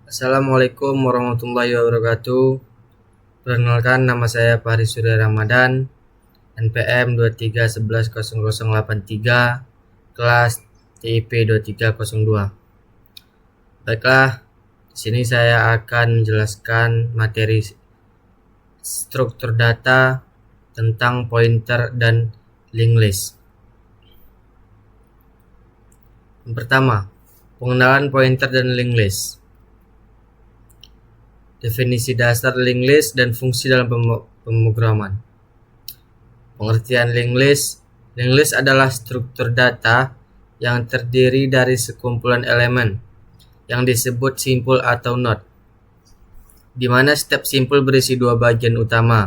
Assalamualaikum warahmatullahi wabarakatuh. Perkenalkan, nama saya Fahri Surya Ramadan, NPM 23110083, kelas TIP 2302. Baiklah, di sini saya akan menjelaskan materi struktur data tentang pointer dan linked list. Yang pertama, pengenalan pointer dan linked list. Definisi dasar linked list dan fungsi dalam pemrograman. Pengertian linked list. Linked list adalah struktur data yang terdiri dari sekumpulan elemen yang disebut simpul atau node, di mana setiap simpul berisi dua bagian utama,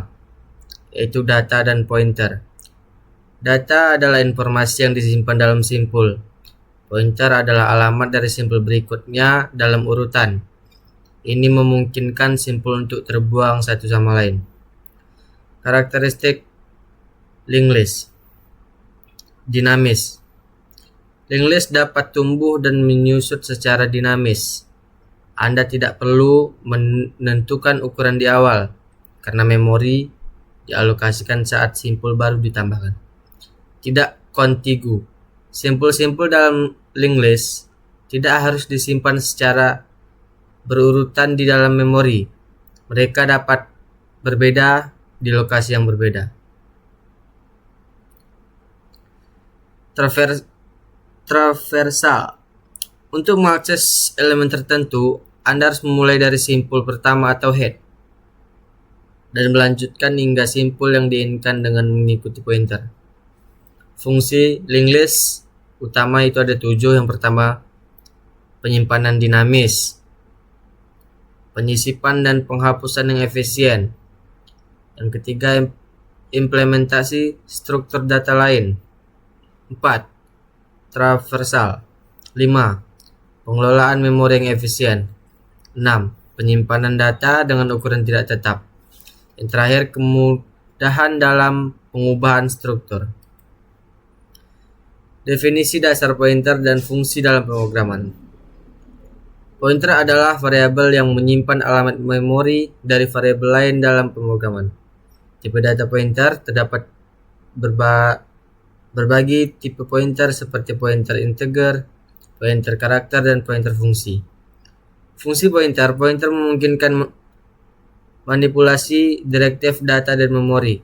yaitu data dan pointer. Data adalah informasi yang disimpan dalam simpul. Pointer adalah alamat dari simpul berikutnya dalam urutan. Ini memungkinkan simpul untuk terbuang satu sama lain. Karakteristik linked list. Dinamis. Linked list dapat tumbuh dan menyusut secara dinamis. Anda tidak perlu menentukan ukuran di awal, karena memori dialokasikan saat simpul baru ditambahkan. Tidak kontigu. Simpul-simpul dalam linked list tidak harus disimpan secara berurutan di dalam memori. Mereka dapat berbeda di lokasi yang berbeda. Traversal. Untuk mengakses elemen tertentu, Anda harus memulai dari simpul pertama atau head dan melanjutkan hingga simpul yang diinginkan dengan mengikuti pointer. Fungsi linked list utama itu ada 7. Yang pertama, penyimpanan dinamis, penyisipan dan penghapusan yang efisien. Yang ketiga, implementasi struktur data lain. 4. Traversal. 5. Pengelolaan memori yang efisien. 6. Penyimpanan data dengan ukuran tidak tetap. Yang terakhir, kemudahan dalam pengubahan struktur. Definisi dasar pointer dan fungsi dalam pemrograman. Pointer adalah variabel yang menyimpan alamat memori dari variabel lain dalam pemrograman. Tipe data pointer terdapat berbagi tipe pointer seperti pointer integer, pointer karakter, dan pointer fungsi. Fungsi pointer memungkinkan manipulasi direktif data dan memori,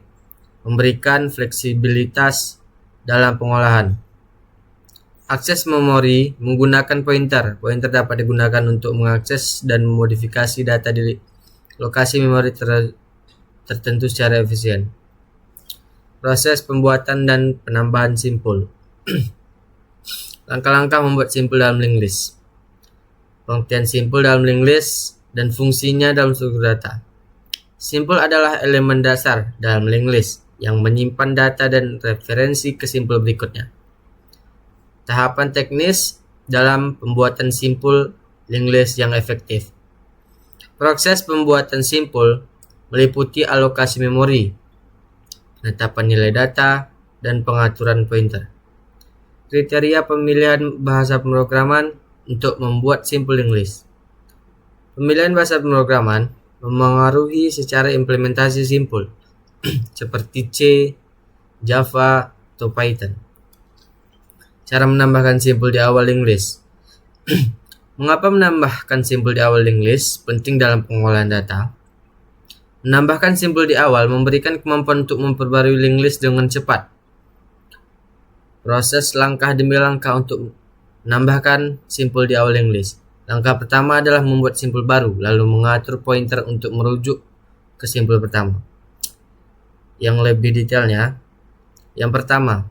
memberikan fleksibilitas dalam pengolahan. Akses memori menggunakan pointer. Pointer dapat digunakan untuk mengakses dan memodifikasi data di lokasi memori tertentu secara efisien. Proses pembuatan dan penambahan simpul. Langkah-langkah membuat simpul dalam linked list. Pengertian simpul dalam linked list dan fungsinya dalam struktur data. Simpul adalah elemen dasar dalam linked list yang menyimpan data dan referensi ke simpul berikutnya. Tahapan teknis dalam pembuatan simpul linked list yang efektif. Proses pembuatan simpul meliputi alokasi memori, penetapan nilai data, dan pengaturan pointer. Kriteria pemilihan bahasa pemrograman untuk membuat simpul linked list. Pemilihan bahasa pemrograman memengaruhi secara implementasi simpul seperti C, Java, atau Python. Cara menambahkan simpul di awal linked list. Mengapa menambahkan simpul di awal linked list penting dalam pengolahan data? Menambahkan simpul di awal memberikan kemampuan untuk memperbarui linked list dengan cepat. Proses langkah demi langkah untuk menambahkan simpul di awal linked list. Langkah pertama adalah membuat simpul baru, lalu mengatur pointer untuk merujuk ke simpul pertama. Yang lebih detailnya, yang pertama,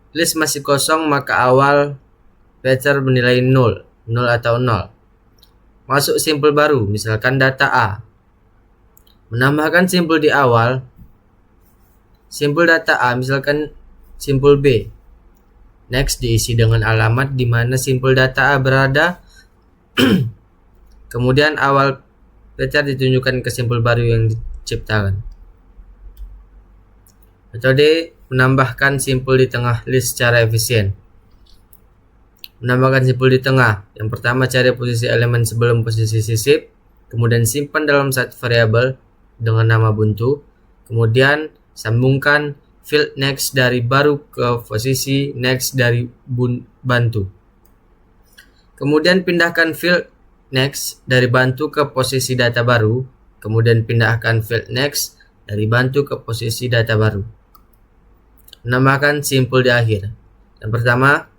list masih kosong, maka awal vector bernilai 0 atau 0. Masuk simpul baru, misalkan data A. Menambahkan simpul di awal, simpul data A, misalkan simpul B. Next, diisi dengan alamat di mana simpul data A berada. Kemudian awal vector ditunjukkan ke simpul baru yang diciptakan. Metode menambahkan simpul di tengah list secara efisien. Menambahkan simpul di tengah. Yang pertama, cari posisi elemen sebelum posisi sisip, kemudian simpan dalam satu variabel dengan nama buntu, kemudian sambungkan field next dari baru ke posisi next dari bantu. Kemudian pindahkan field next dari bantu ke posisi data baru, kemudian pindahkan field next dari bantu ke posisi data baru. Menambahkan simpul di akhir. Yang pertama,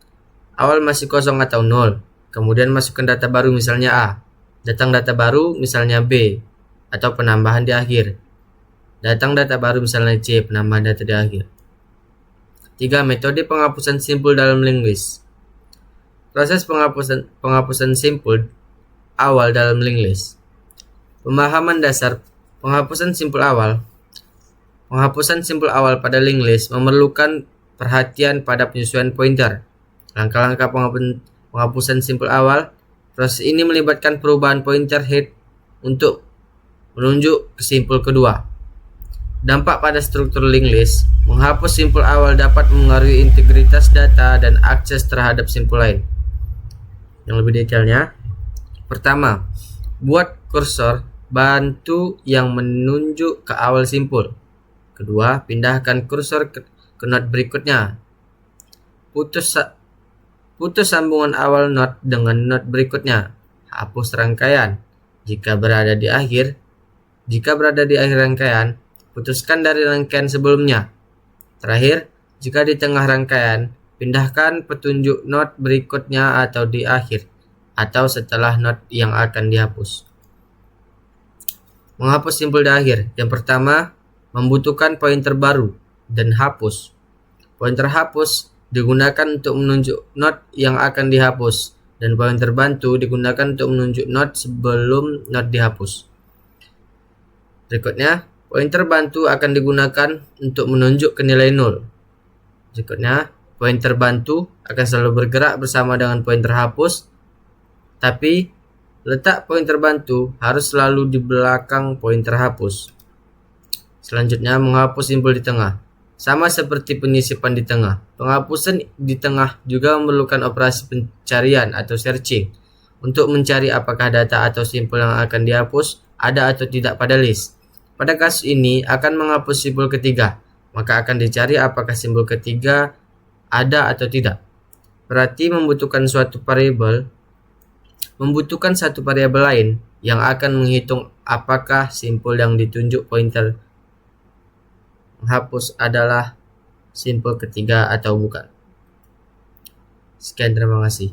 awal masih kosong atau 0, kemudian masukkan data baru misalnya A, datang data baru misalnya B, atau penambahan di akhir. Datang data baru misalnya C, penambahan data di akhir. 3. Metode penghapusan simpul dalam linked list. Proses penghapusan simpul awal dalam linked list. Pemahaman dasar penghapusan simpul awal. Penghapusan simpul awal pada linked list memerlukan perhatian pada penyesuaian pointer. Langkah-langkah penghapusan simpul awal. Proses ini melibatkan perubahan pointer head untuk menunjuk ke simpul kedua. Dampak pada struktur linked list. Menghapus simpul awal dapat mengaruhi integritas data dan akses terhadap simpul lain. Yang lebih detailnya, pertama, buat kursor bantu yang menunjuk ke awal simpul. Kedua, pindahkan kursor ke node berikutnya. Putus sambungan awal node dengan node berikutnya. Hapus rangkaian. Jika berada di akhir rangkaian, putuskan dari rangkaian sebelumnya. Terakhir, jika di tengah rangkaian, pindahkan petunjuk node berikutnya atau di akhir, atau setelah node yang akan dihapus. Menghapus simpul di akhir. Yang pertama, membutuhkan pointer baru dan hapus. Pointer hapus digunakan untuk menunjuk node yang akan dihapus, dan pointer bantu digunakan untuk menunjuk node sebelum node dihapus. Berikutnya, pointer bantu akan digunakan untuk menunjuk ke nilai 0. Berikutnya, pointer bantu akan selalu bergerak bersama dengan pointer hapus, tapi letak pointer bantu harus selalu di belakang pointer hapus. Selanjutnya, menghapus simpul di tengah. Sama seperti penyisipan di tengah, penghapusan di tengah juga memerlukan operasi pencarian atau searching untuk mencari apakah data atau simpul yang akan dihapus ada atau tidak pada list. Pada kasus ini akan menghapus simpul ketiga, maka akan dicari apakah simpul ketiga ada atau tidak. Berarti membutuhkan satu variabel lain yang akan menghitung apakah simpul yang ditunjuk pointer menghapus adalah simpul ketiga atau bukan. Sekian, terima kasih.